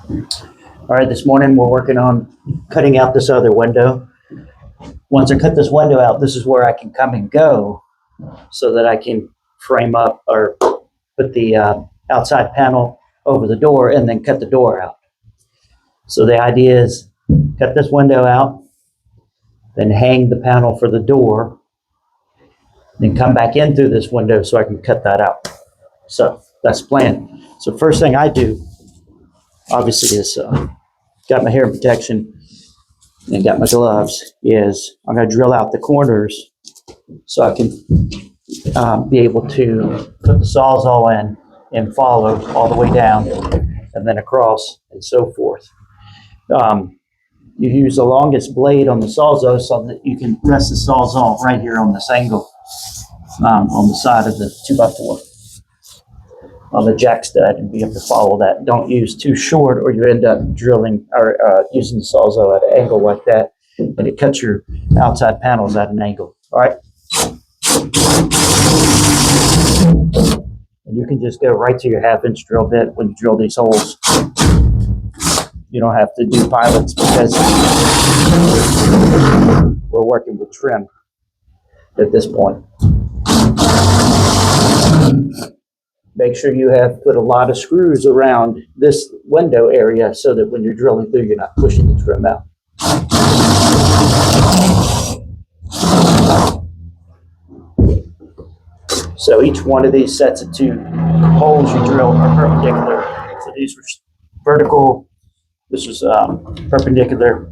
All right, this morning we're working on cutting out this other window. Once I cut this window out, this is where I can come and go so that I can frame up or put the outside panel over the door and then cut the door out. So the idea is cut this window out, then hang the panel for the door, then come back in through this window so I can cut that out. So that's the plan. So first thing I do, obviously, is got my hair protection and got my gloves, is I'm going to drill out the corners so I can be able to put the Sawzall in and follow all the way down and then across and so forth. You use the longest blade on the Sawzall so that you can rest the Sawzall right here on this angle on the side of the 2x4 on the jack stud and be able to follow that. Don't use too short or you end up drilling or using the Sawzall at an angle like that, and it cuts your outside panels at an angle. All right. And you can just go right to your 1/2-inch drill bit when you drill these holes. You don't have to do pilots because we're working with trim at this point. Make sure you have put a lot of screws around this window area so that when you're drilling through, you're not pushing the trim out. So each one of these sets of 2 holes you drill are perpendicular. So these were vertical. This was perpendicular,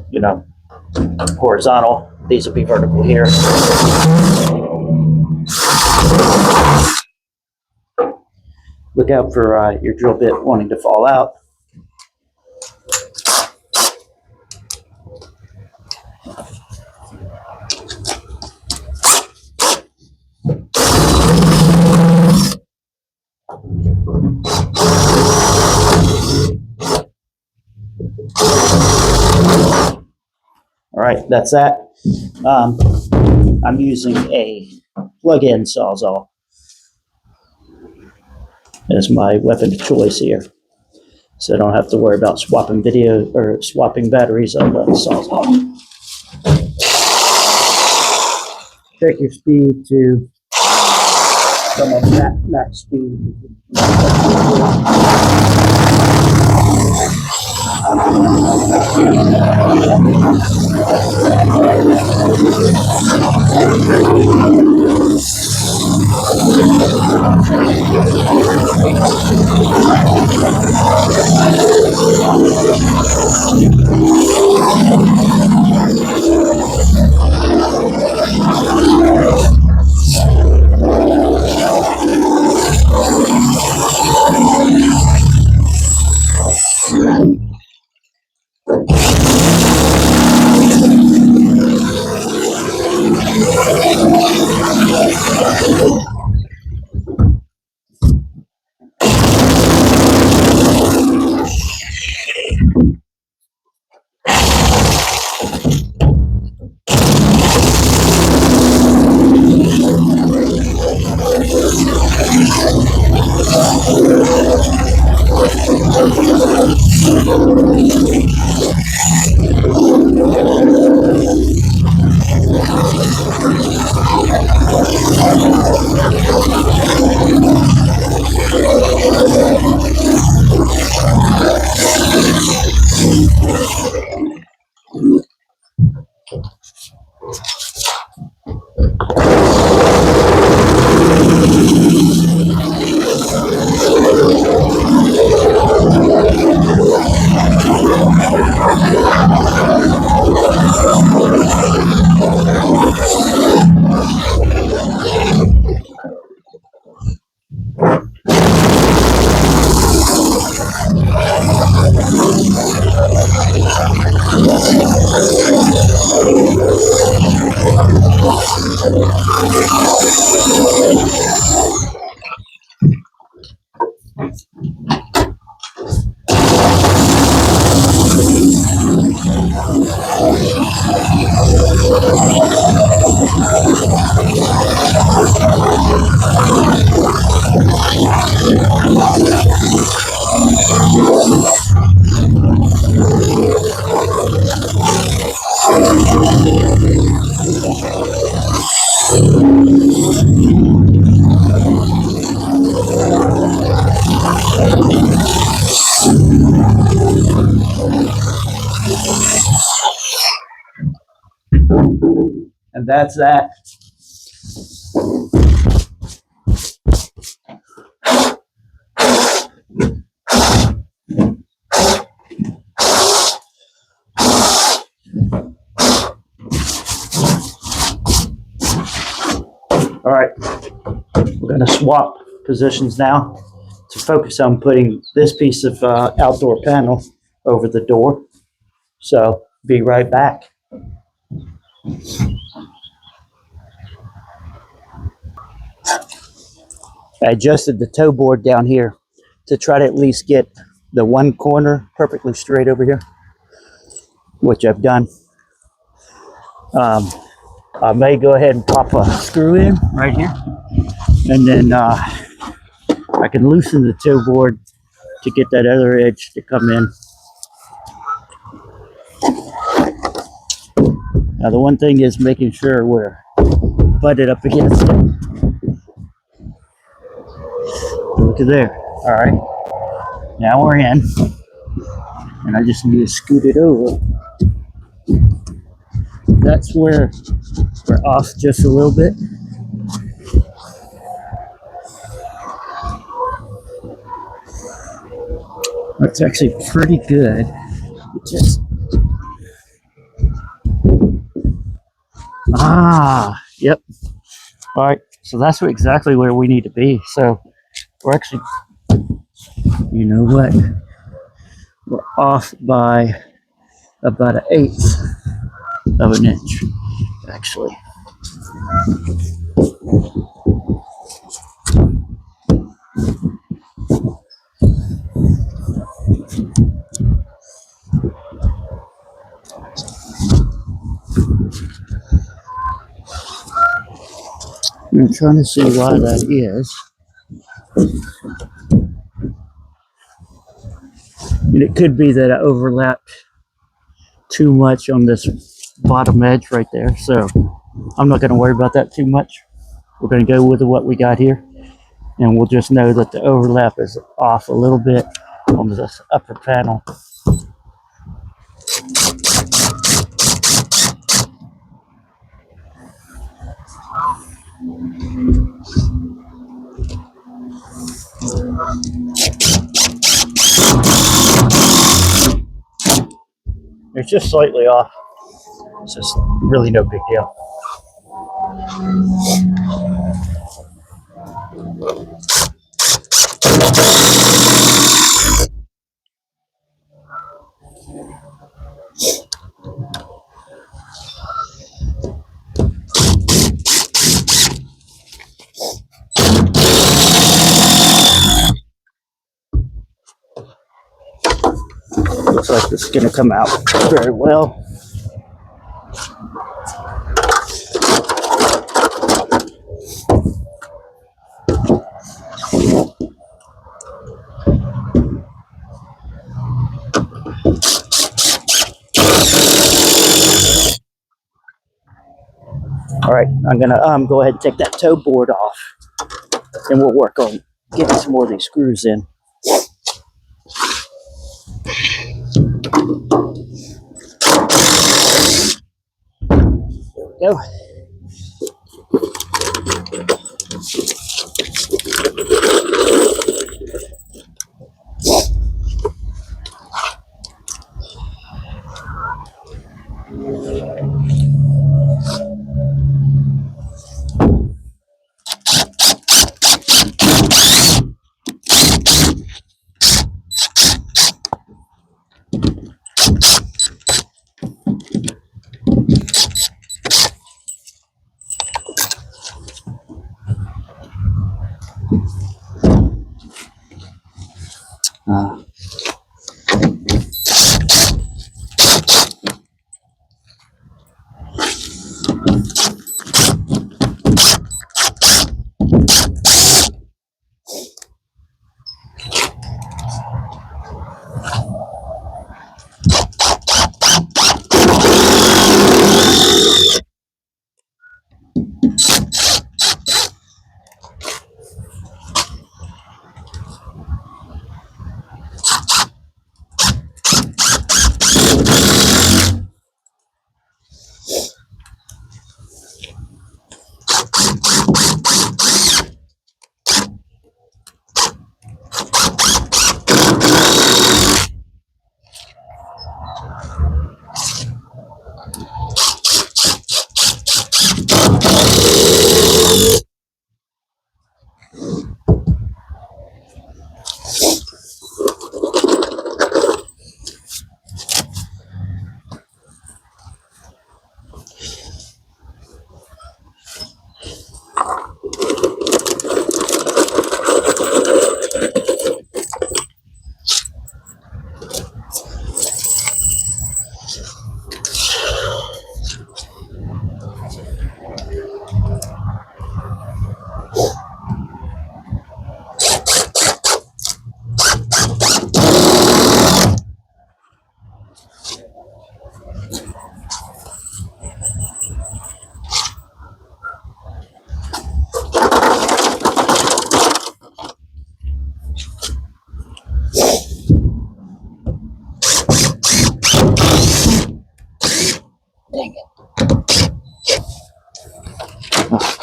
horizontal. These will be vertical here. Look out for your drill bit wanting to fall out. All right, that's that. I'm using a plug-in Sawzall as my weapon of choice here, so I don't have to worry about swapping video or swapping batteries on the Sawzall. Check your speed to come on that max speed. And that's that. All right, we're going to swap positions now to focus on putting this piece of outdoor panel over the door. So be right back. I adjusted the toe board down here to try to at least get the one corner perfectly straight over here, which I've done. I may go ahead and pop a screw in right here, and then I can loosen the toe board to get that other edge to come in. Now the one thing is making sure we're butted up against it. Look at there. All right, now we're in, and I just need to scoot it over. That's where we're off just a little bit. That's actually pretty good. Just yep. All right, so that's exactly where we need to be. So we're actually, you know what? We're off by about 1/8 of an inch, actually. I'm trying to see why that is. And it could be that I overlapped too much on this bottom edge right there. So I'm not going to worry about that too much. We're going to go with what we got here. And we'll just know that the overlap is off a little bit on this upper panel. It's just slightly off. It's just really no big deal. Looks like this is going to come out very well. All right, I'm going to go ahead and take that toe board off, and we'll work on getting some more of these screws in. There we go.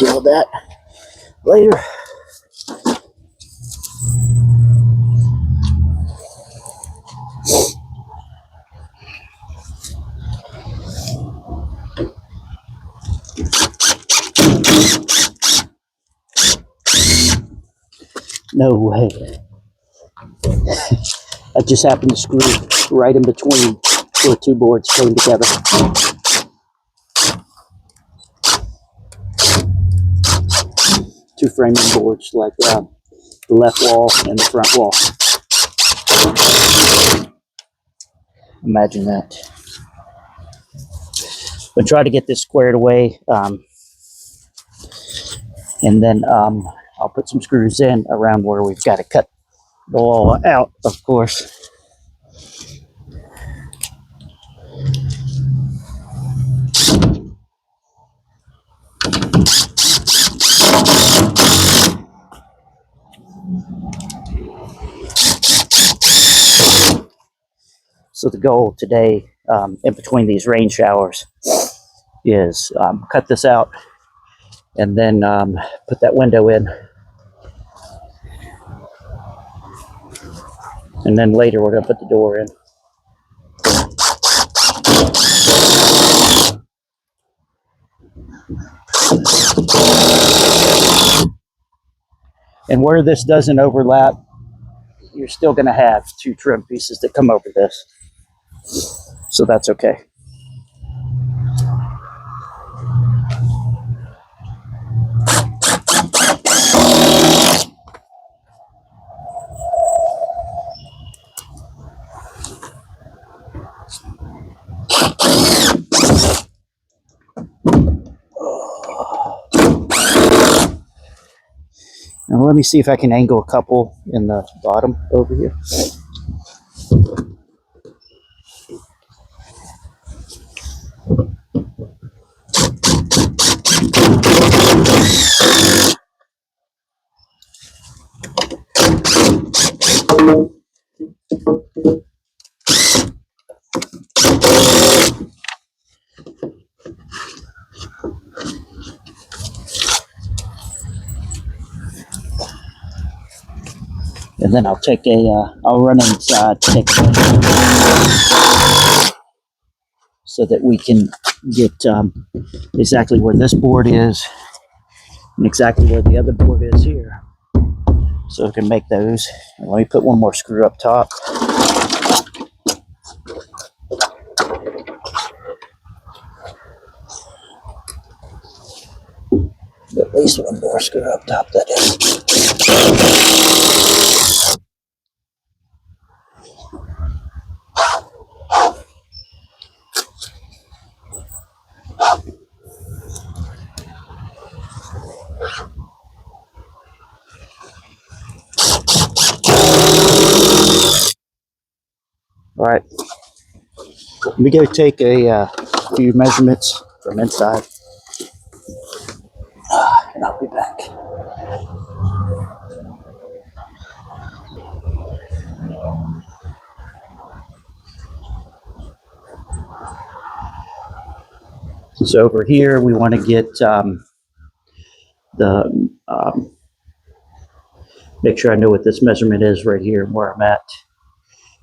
deal with that later. No way. I just happened to screw right in between where two boards came together. Two framing boards, like the left wall and the front wall. Imagine that. But try to get this squared away, and then I'll put some screws in around where we've got to cut the wall out, of course. So the goal today, in between these rain showers, is cut this out and then put that window in. And then later we're going to put the door in. And where this doesn't overlap, you're still going to have two trim pieces that come over this. So that's okay. Now let me see if I can angle a couple in the bottom over here. And then I'll take I'll run inside, take so that we can get exactly where this board is and exactly where the other board is here. So I can make those. And let me put one more screw up top. At least one more screw up top, that is. All right, let me go take a few measurements from inside, and I'll be back. So over here, we want to get make sure I know what this measurement is right here and where I'm at,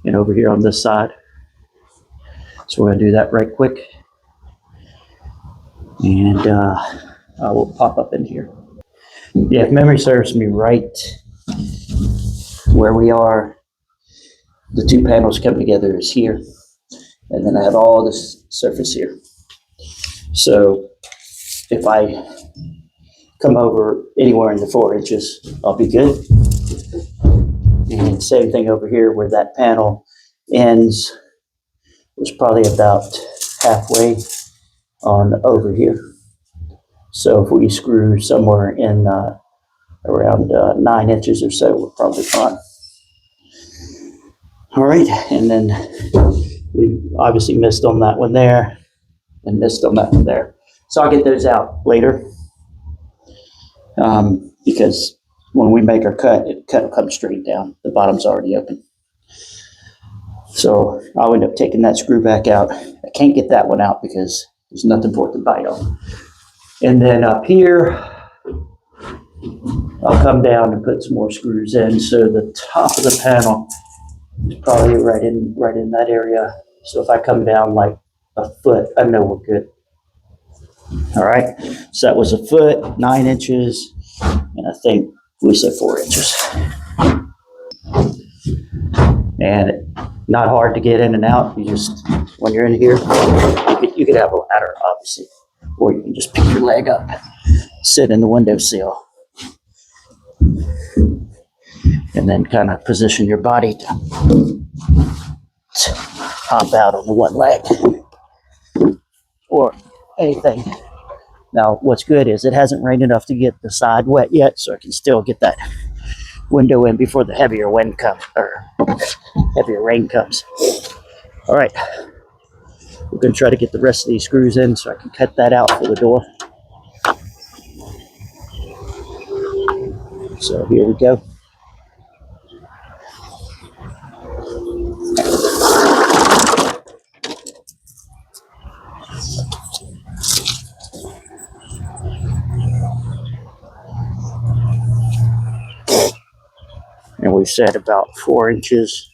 and over here on this side. So we're going to do that right quick, and I will pop up in here. Yeah, if memory serves me right, where we are, the two panels come together is here, and then I have all this surface here. So if I come over anywhere in the 4 inches, I'll be good. And same thing over here where that panel ends was probably about halfway on over here. So if we screw somewhere in around 9 inches or so, we're probably fine. All right, and then we obviously missed on that one there and missed on that one there. So I'll get those out later because when we make our cut, it comes straight down. The bottom's already open. So I'll end up taking that screw back out. I can't get that one out because there's nothing for it to bite on. And then up here, I'll come down and put some more screws in. So the top of the panel is probably right in that area. So if I come down like a foot, I know we're good. All right. So that was a foot, 9 inches, and I think we said 4 inches. And not hard to get in and out. You just, when you're in here, you could have a ladder, obviously, or you can just pick your leg up, sit in the windowsill, and then kind of position your body to hop out on the one leg or anything. Now, what's good is it hasn't rained enough to get the side wet yet, so I can still get that window in before the heavier wind comes, or heavier rain comes. All right, we're going to try to get the rest of these screws in so I can cut that out for the door. So here we go. And we said about 4 inches.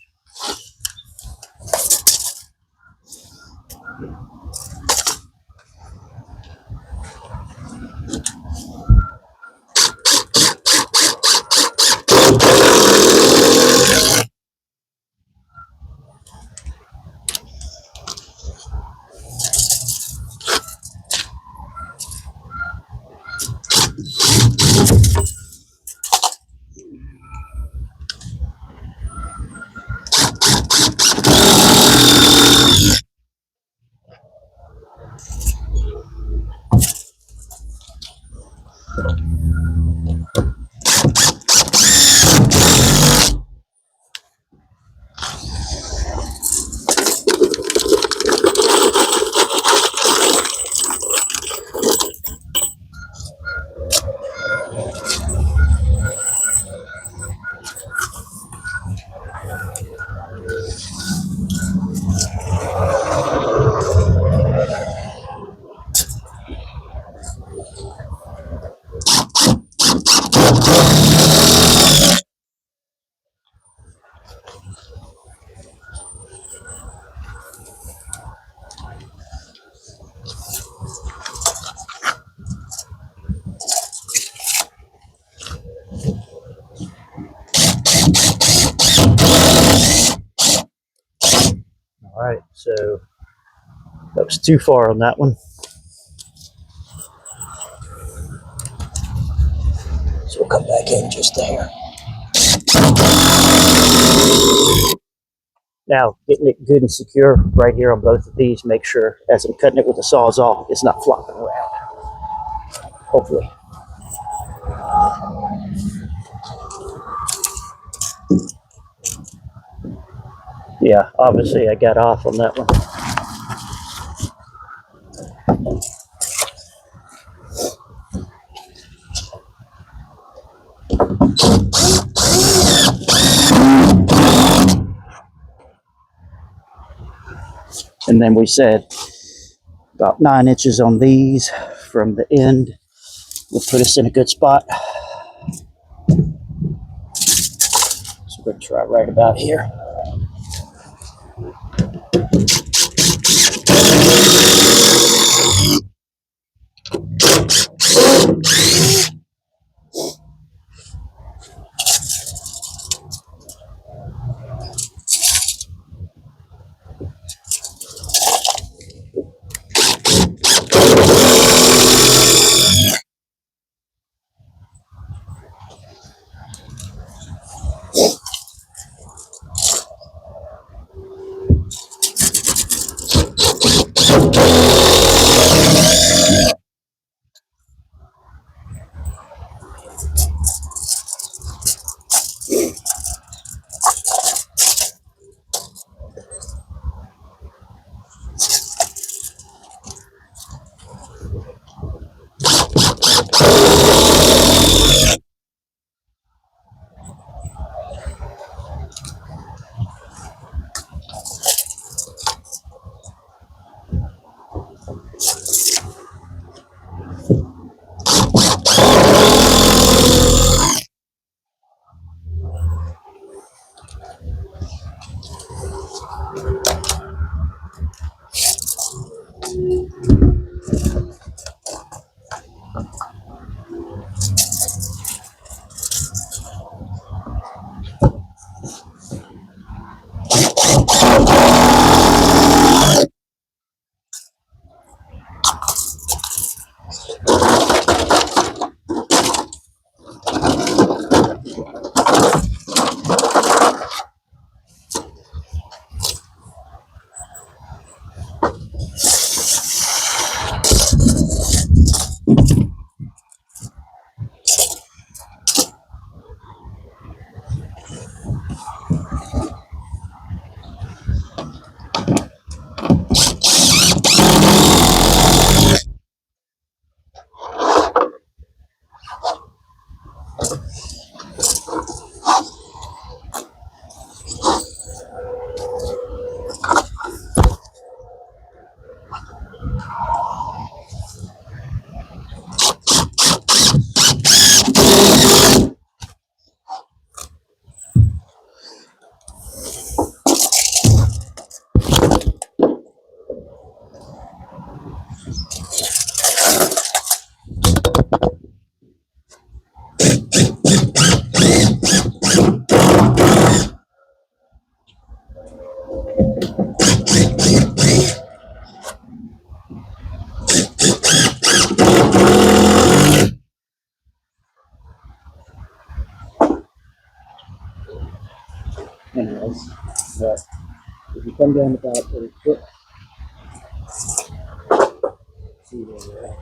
All right, so that was too far on that one. So we'll come back in just there. Now, getting it good and secure right here on both of these, make sure as I'm cutting it with the Sawzall, it's not flopping around. Hopefully. Yeah, obviously I got off on that one. And then we said about 9 inches on these from the end will put us in a good spot. So we're going to try right about here. Anyways, but if you come down about 30 foot, see where we're at.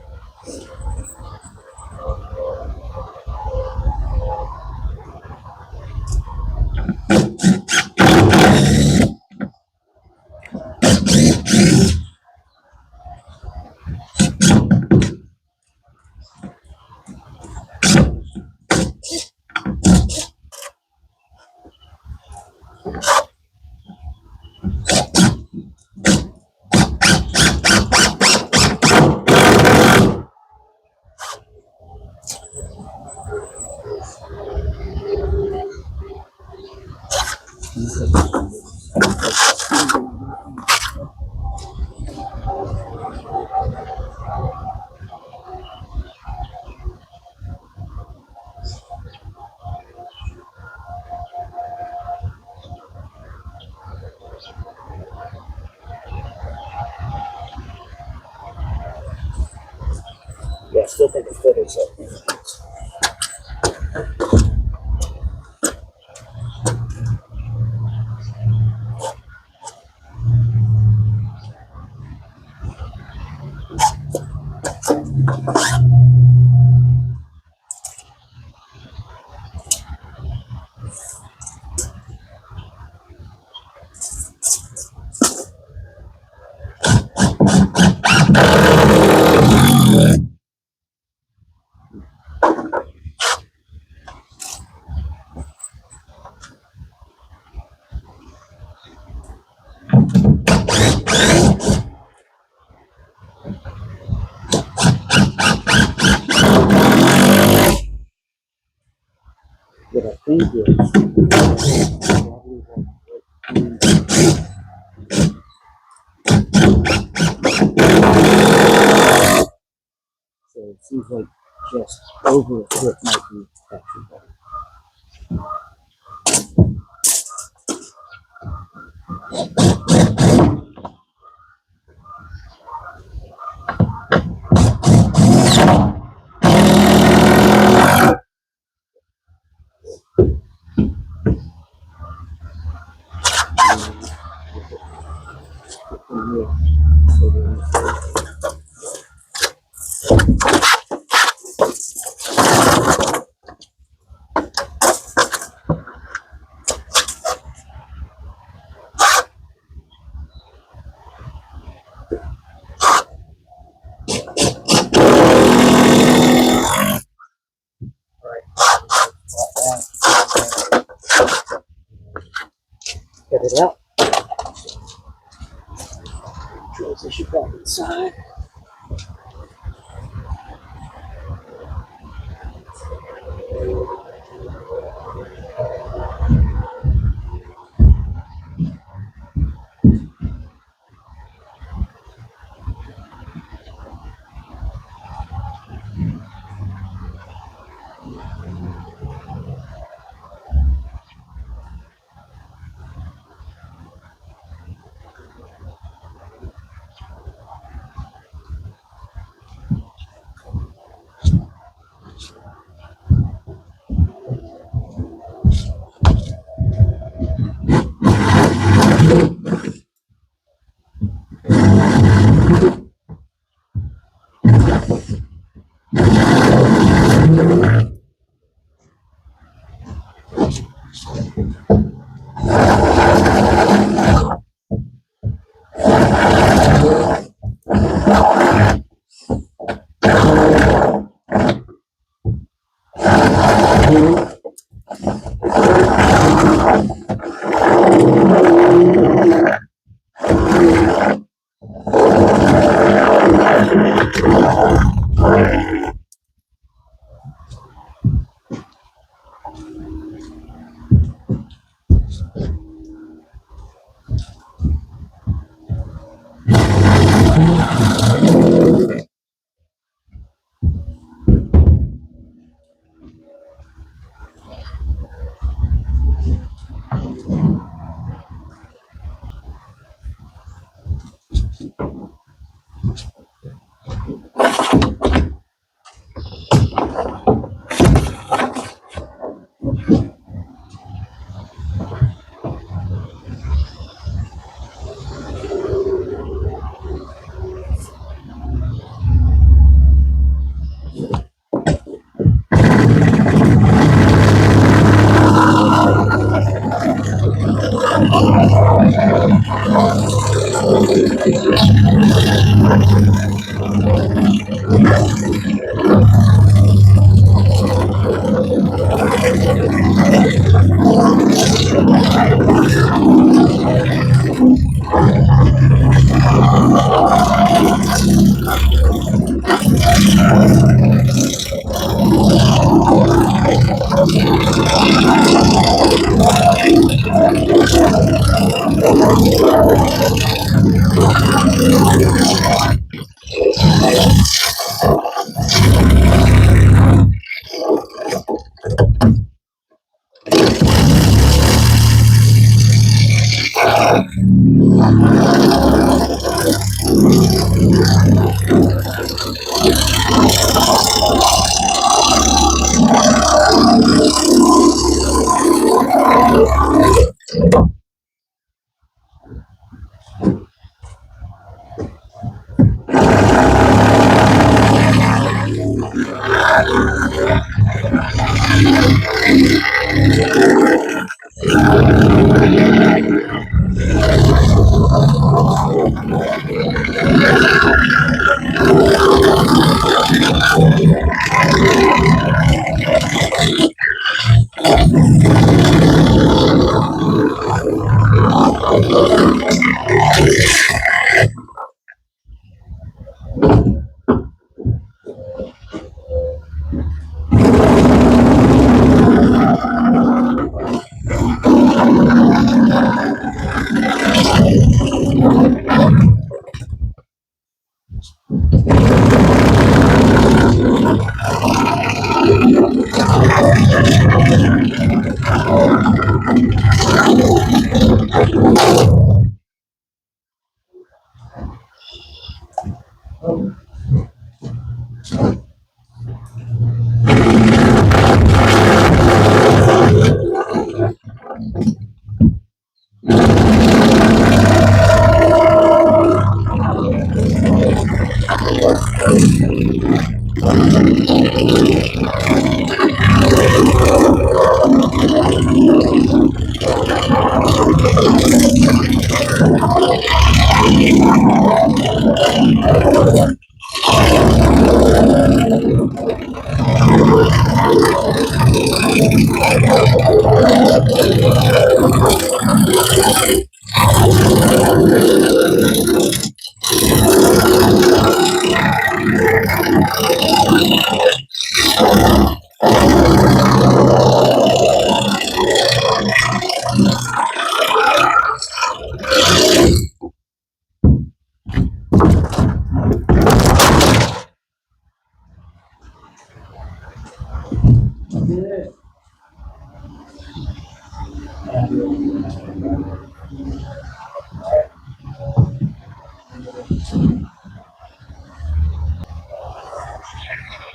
Yeah, I still think a foot is up. What I think is probably so it seems like just over a foot might be actually better. Get it out. Transition back inside.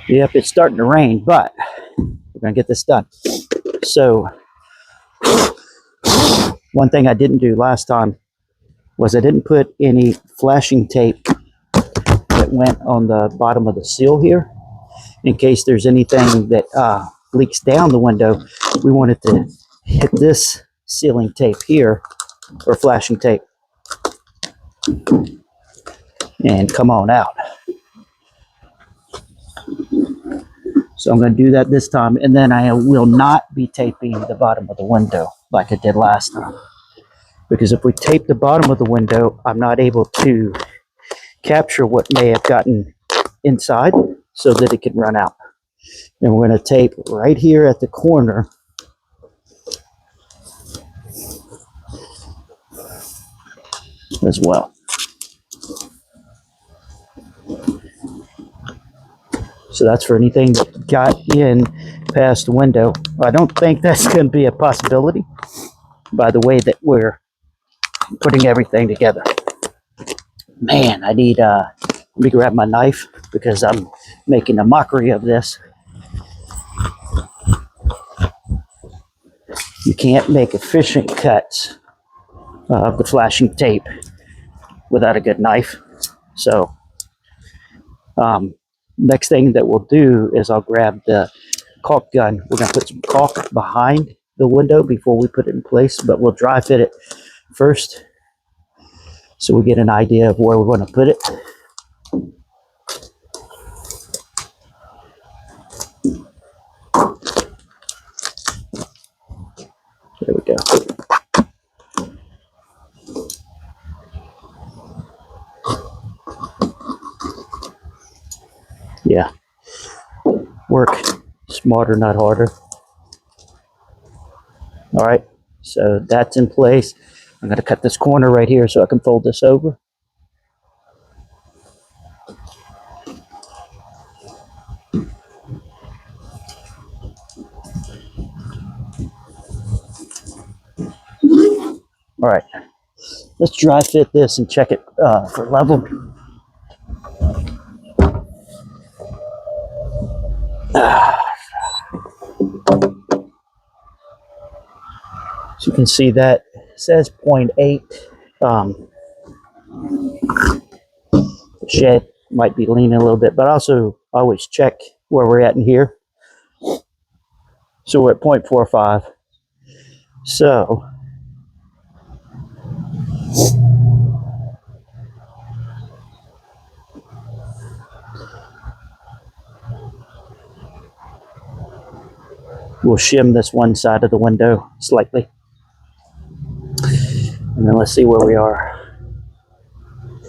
Yep, it's starting to rain, but we're going to get this done. So, one thing I didn't do last time was I didn't put any flashing tape that went on the bottom of the seal here in case there's anything that leaks down the window. We wanted to hit this sealing tape here, or flashing tape, and come on out. So I'm going to do that this time, and then I will not be taping the bottom of the window like I did last time. Because if we tape the bottom of the window, I'm not able to capture what may have gotten inside so that it can run out. And we're going to tape right here at the corner as well. So that's for anything that got in past the window. I don't think that's going to be a possibility by the way that we're putting everything together. Man, I need, let me grab my knife because I'm making a mockery of this. You can't make efficient cuts of the flashing tape without a good knife. So, next thing that we'll do is I'll grab the caulk gun. We're going to put some caulk behind the window before we put it in place, but we'll dry fit it first so we get an idea of where we're going to put it. There we go. Yeah. Work smarter, not harder. All right. So that's in place. I'm going to cut this corner right here so I can fold this over. All right. Let's dry fit this and check it for level. So you can see that it says 0.8. The shed might be leaning a little bit, but also always check where we're at in here. So we're at 0.45. So we'll shim this one side of the window slightly. And then let's see where we are.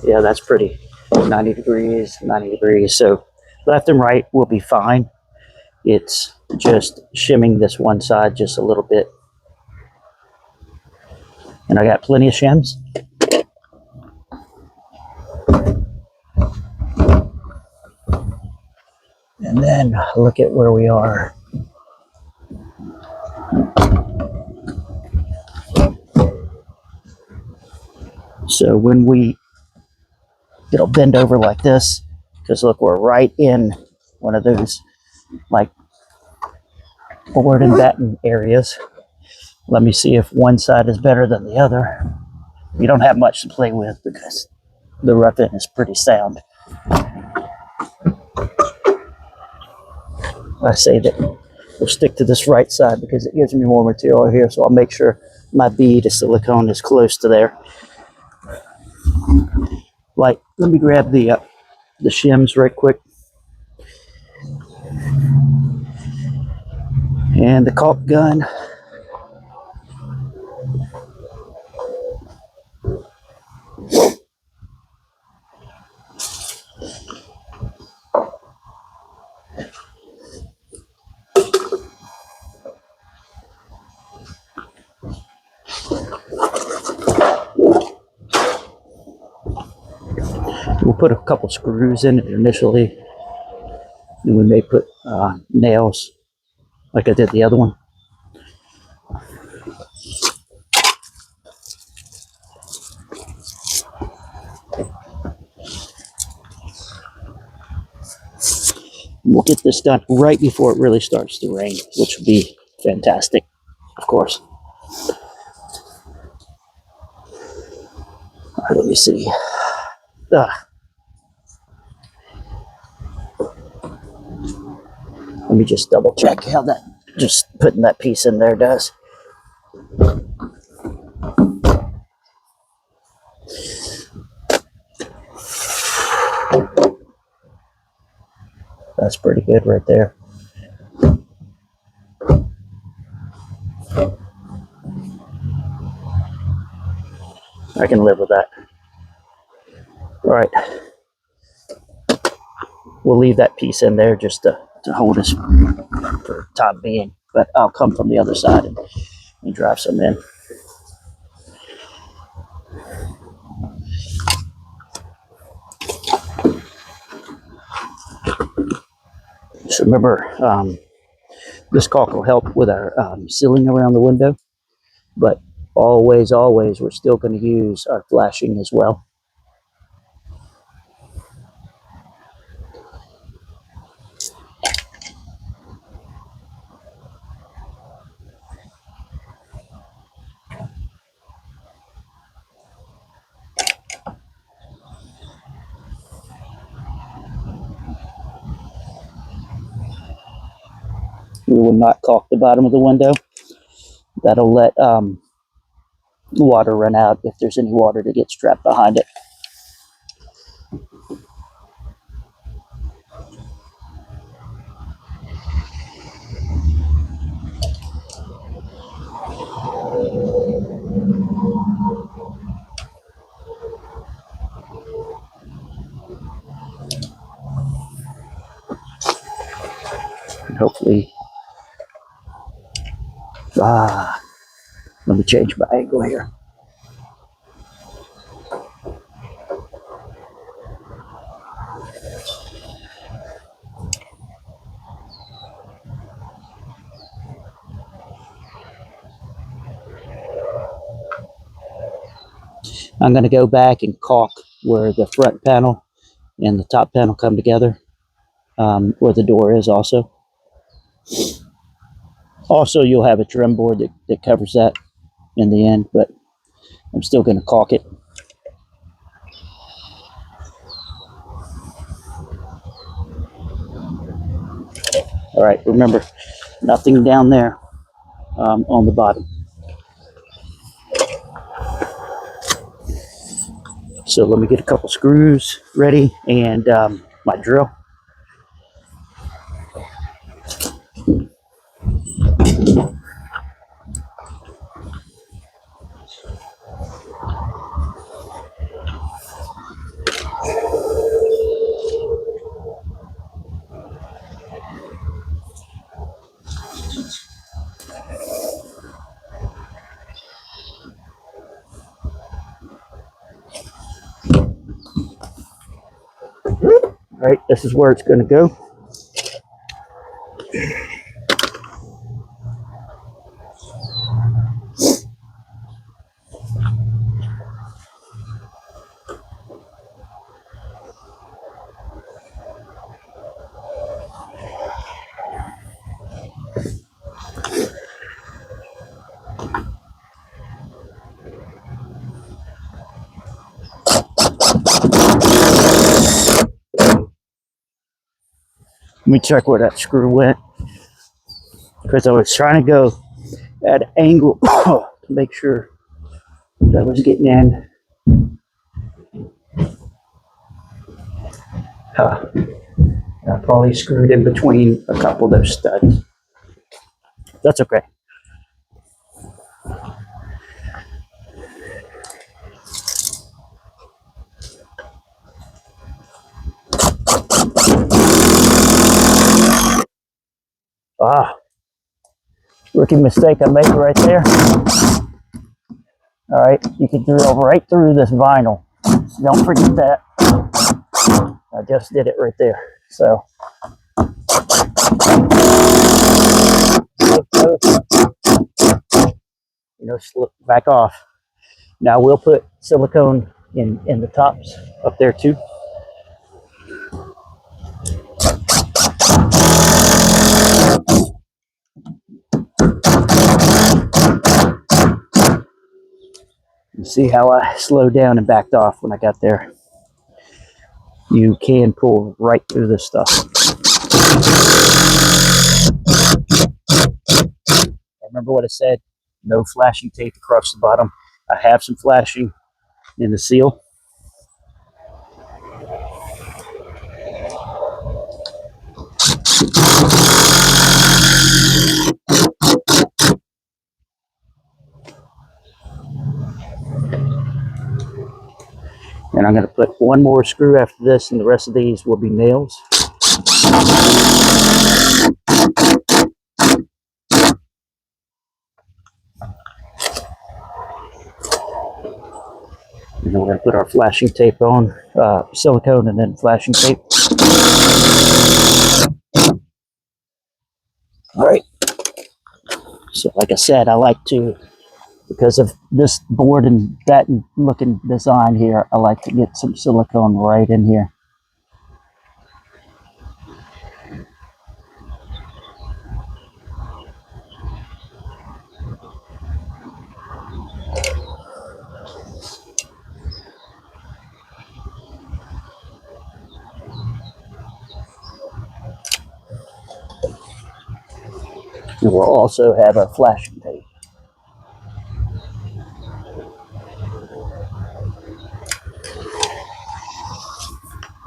Yeah, that's pretty. 90 degrees, 90 degrees. So left and right will be fine. It's just shimming this one side just a little bit. And I got plenty of shims. And then look at where we are. So when it'll bend over like this, because look, we're right in one of those like board and batten areas. Let me see if one side is better than the other. You don't have much to play with because the rough end is pretty sound. I say that we'll stick to this right side because it gives me more material here, so I'll make sure my bead of silicone is close to there. Like, let me grab the shims right quick. And the caulk gun. We'll put a couple screws in it initially, and we may put nails like I did the other one. We'll get this done right before it really starts to rain, which would be fantastic, of course. All right, let me see. Let me just double check how that, just putting that piece in there does. That's pretty good right there. I can live with that. All right. We'll leave that piece in there just to hold us for time being, but I'll come from the other side and drive some in. So remember, this caulk will help with our sealing around the window, but always, we're still going to use our flashing as well. We will not caulk the bottom of the window. That'll let water run out if there's any water that gets trapped behind it. And hopefully, let me change my angle here. I'm going to go back and caulk where the front panel and the top panel come together, where the door is also. Also, you'll have a trim board that covers that in the end, but I'm still going to caulk it. All right, remember, nothing down there on the bottom. So let me get a couple screws ready and my drill. All right, this is where it's going to go. Let me check where that screw went, because I was trying to go at an angle to make sure that was getting in. I probably screwed in between a couple of those studs. That's okay. Rookie mistake I made right there. All right, you can drill right through this vinyl. Don't forget that. I just did it right there. So, slip back off. Now we'll put silicone in the tops up there too. You see how I slowed down and backed off when I got there? You can pull right through this stuff. Remember what I said? No flashing tape across the bottom. I have some flashing in the seal. And I'm going to put one more screw after this, and the rest of these will be nails. And then we're going to put our flashing tape on, silicone and then flashing tape. All right. So like I said, I like to, because of this board and that looking design here, I like to get some silicone right in here. And we'll also have our flashing tape.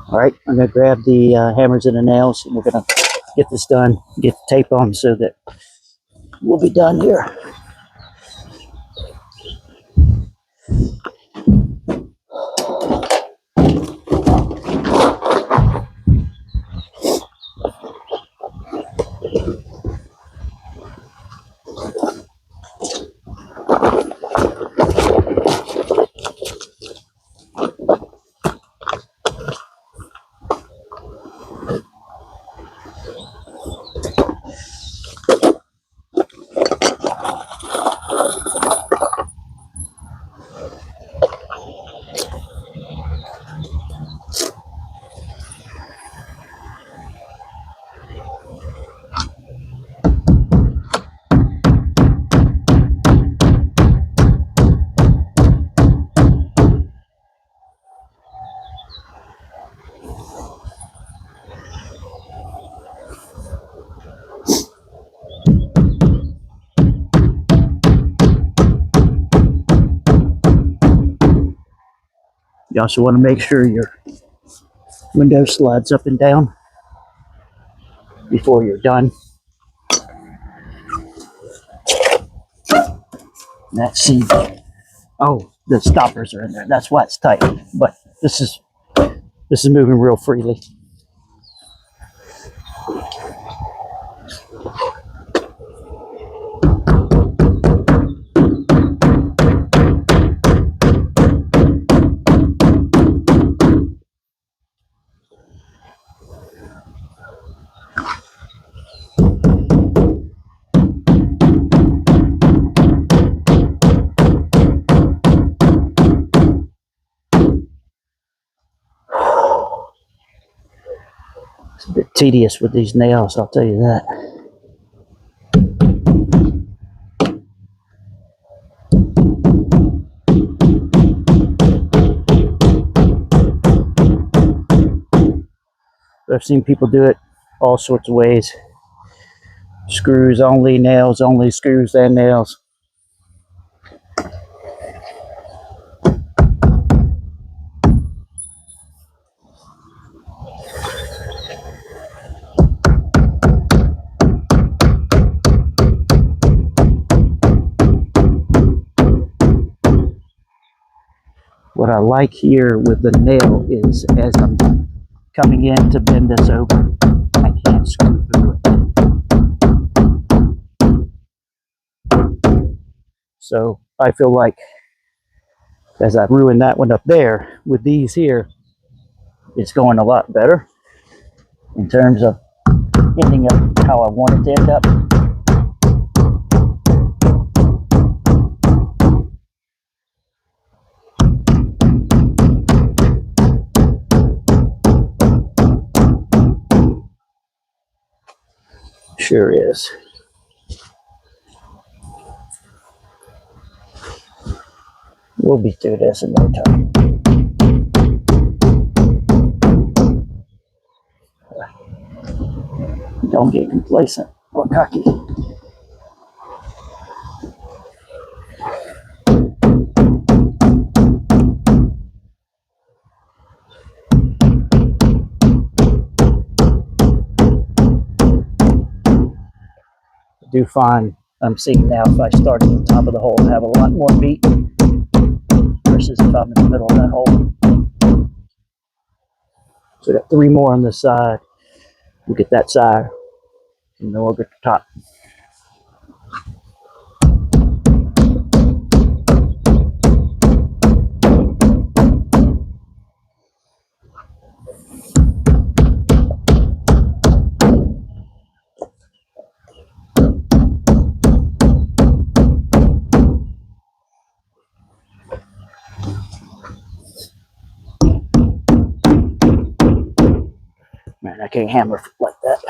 All right, I'm going to grab the hammers and the nails, and we're going to get this done, get the tape on so that we'll be done here. You also want to make sure your window slides up and down before you're done. Let's see. Oh, the stoppers are in there. That's why it's tight. But this is moving real freely. It's a bit tedious with these nails, I'll tell you that. I've seen people do it all sorts of ways. Screws only, nails only, screws and nails. What I like here with the nail is as I'm coming in to bend this over, I can't screw through it. So I feel like as I ruined that one up there, with these here, it's going a lot better in terms of ending up how I want it to end up. Sure is. We'll be through this in no time. Don't get complacent or cocky. I do find I'm seeing now if I start at the top of the hole, I have a lot more meat versus if I'm in the middle of that hole. So I got 3 more on this side. We'll get that side, and then we'll get the top. Man, I can't hammer like that.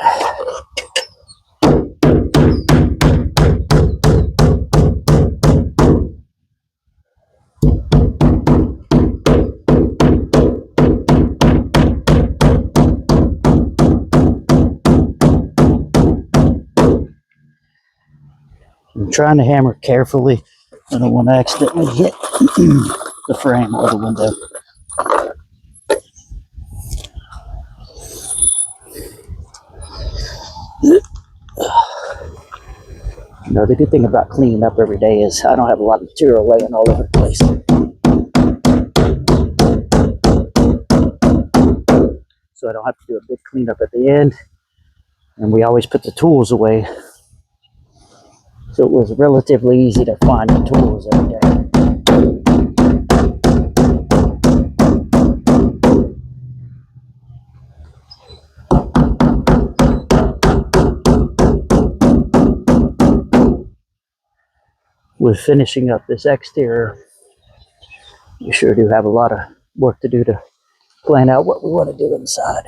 trying to hammer carefully. I don't want to accidentally hit the frame or the window. You know, the good thing about cleaning up every day is I don't have a lot of material laying all over the place. So I don't have to do a big cleanup at the end. And we always put the tools away. So it was relatively easy to find the tools every day. With finishing up this exterior, we sure do have a lot of work to do to plan out what we want to do inside.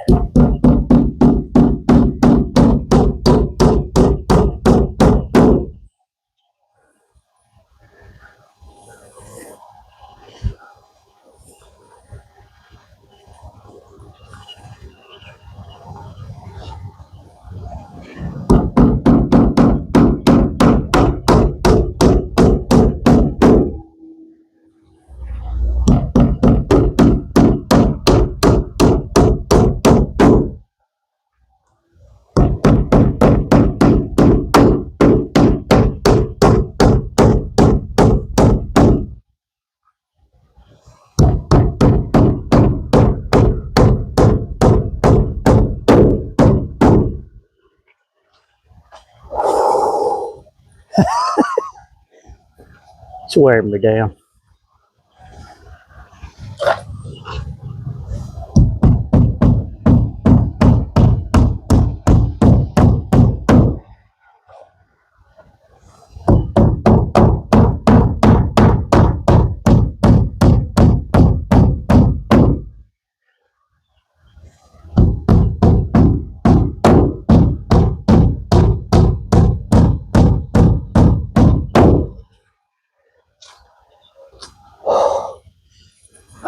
It's wearing me down.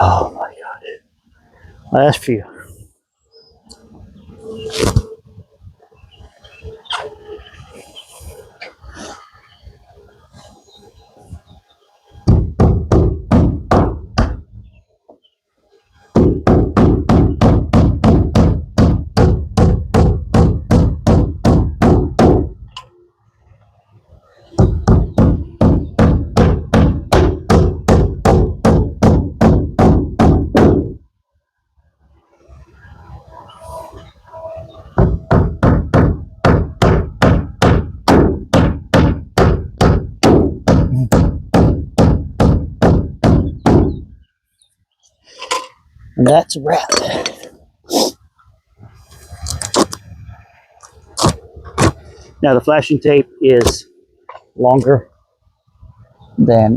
Oh my God. Last few. And that's a wrap. Now the flashing tape is longer than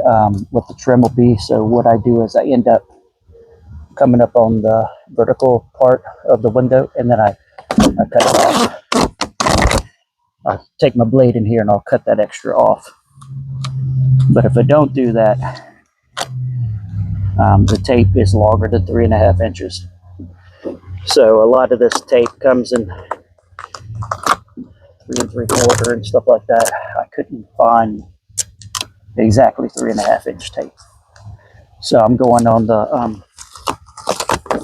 what the trim will be. So what I do is I end up coming up on the vertical part of the window, and then I cut it off. I take my blade in here and I'll cut that extra off. But if I don't do that, the tape is longer than 3.5 inches. So a lot of this tape comes in 3 3/4 and stuff like that. I couldn't find exactly 3.5 inch tape. So I'm going on the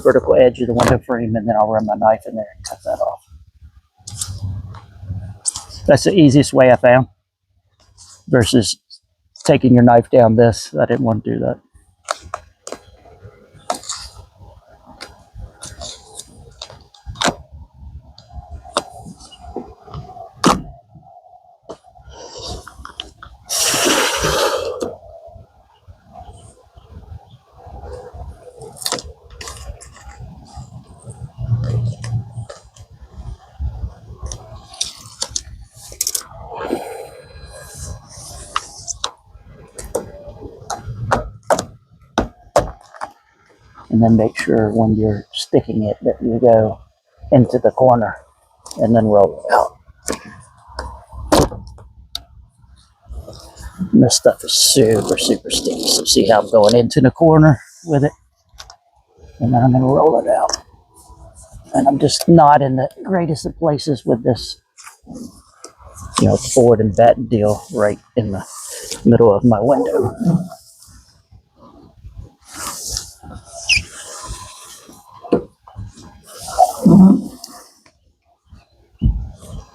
vertical edge of the window frame, and then I'll run my knife in there and cut that off. That's the easiest way I found versus taking your knife down this. I didn't want to do that. And then make sure when you're sticking it that you go into the corner and then roll it out. And this stuff is super, super sticky. So see how I'm going into the corner with it? And then I'm going to roll it out. And I'm just not in the greatest of places with this forward and batten deal right in the middle of my window.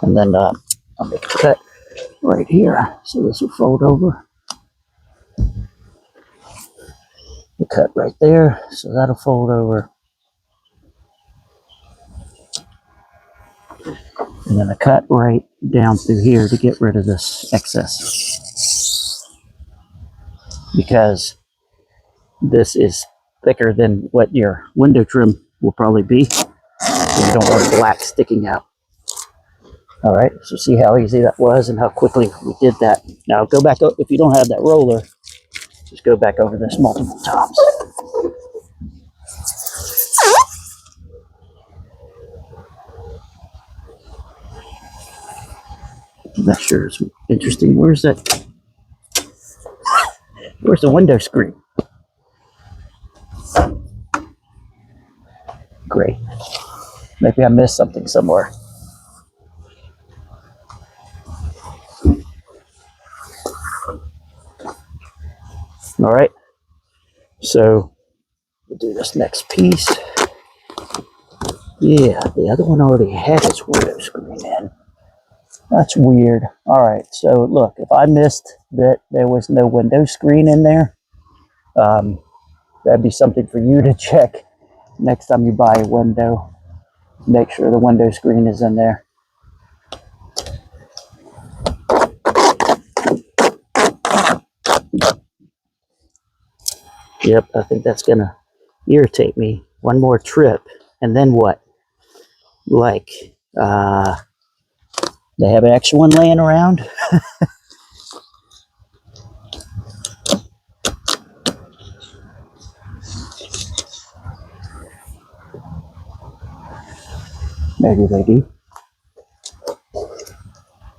And then I'll make a cut right here. So this will fold over. The cut right there. So that'll fold over. And then a cut right down through here to get rid of this excess. Because this is thicker than what your window trim will probably be. So you don't want black sticking out. All right, so see how easy that was and how quickly we did that. Now go back, if you don't have that roller, just go back over this multiple times. That sure is interesting. Where's the window screen? Great. Maybe I missed something somewhere. All right, so we'll do this next piece. Yeah, the other one already had its window screen in. That's weird. All right, so look, if I missed that there was no window screen in there, that'd be something for you to check next time you buy a window. Make sure the window screen is in there. Yep, I think that's gonna irritate me. One more trip, and then what? Like, they have an extra one laying around. Maybe they do.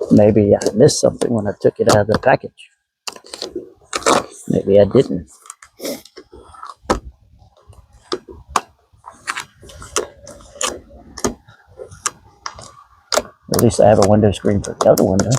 Maybe I missed something when I took it out of the package. Maybe I didn't. At least I have a window screen for the other window.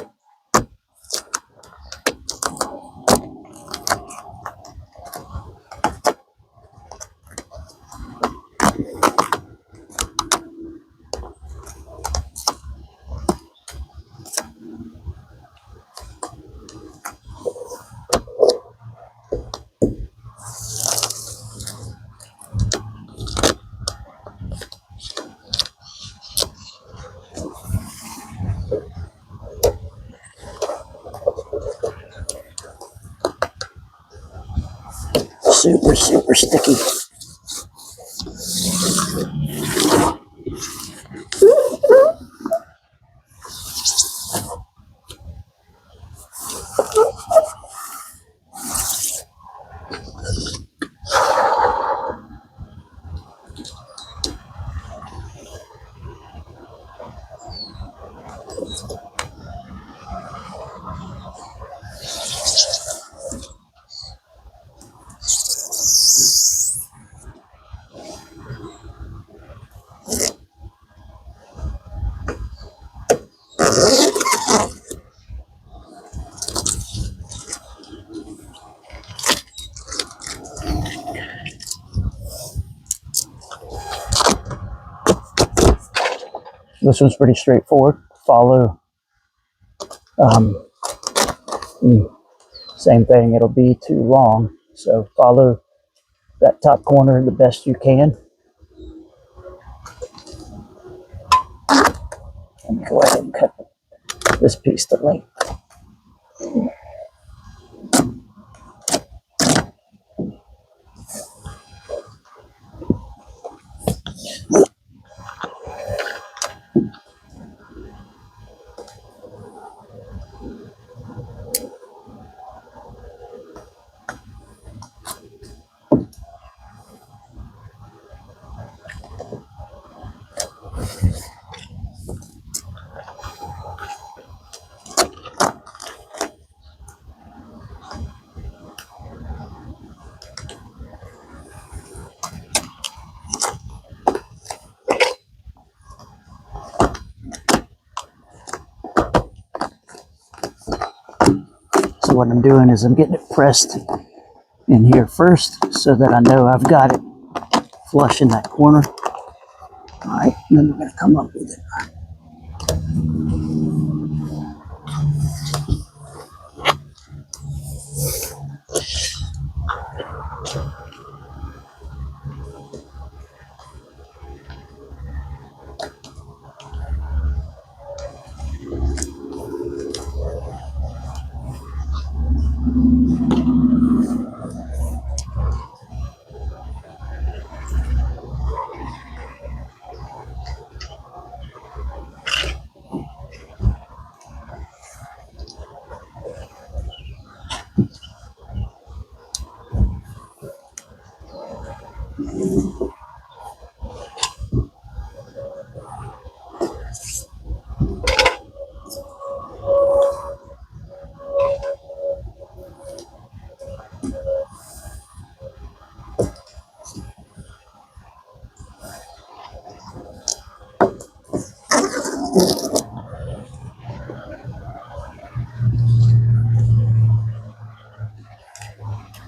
Super, super sticky. This one's pretty straightforward. Follow, same thing, it'll be too long. So follow that top corner the best you can. Let me go ahead and cut this piece to length. what I'm doing is I'm getting it pressed in here first so that I know I've got it flush in that corner. All right, and then we're going to come up with it.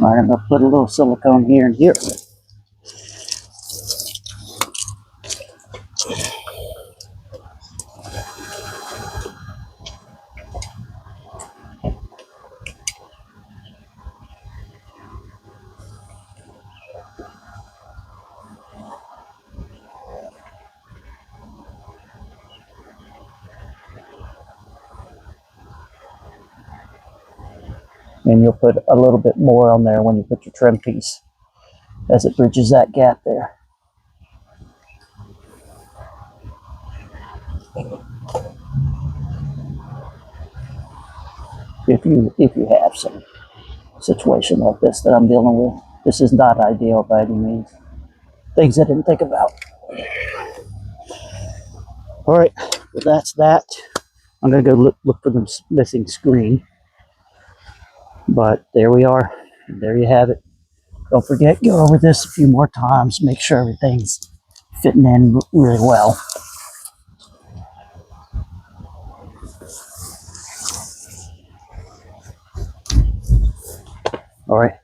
All right, I'm going to put a little silicone here and here. And you'll put a little bit more on there when you put your trim piece, as it bridges that gap there. If you have some situation like this that I'm dealing with, this is not ideal by any means. Things I didn't think about. All right, well that's that. I'm gonna go look for the missing screen. But there we are. And there you have it. Don't forget, go over this a few more times. Make sure everything's fitting in really well. All right.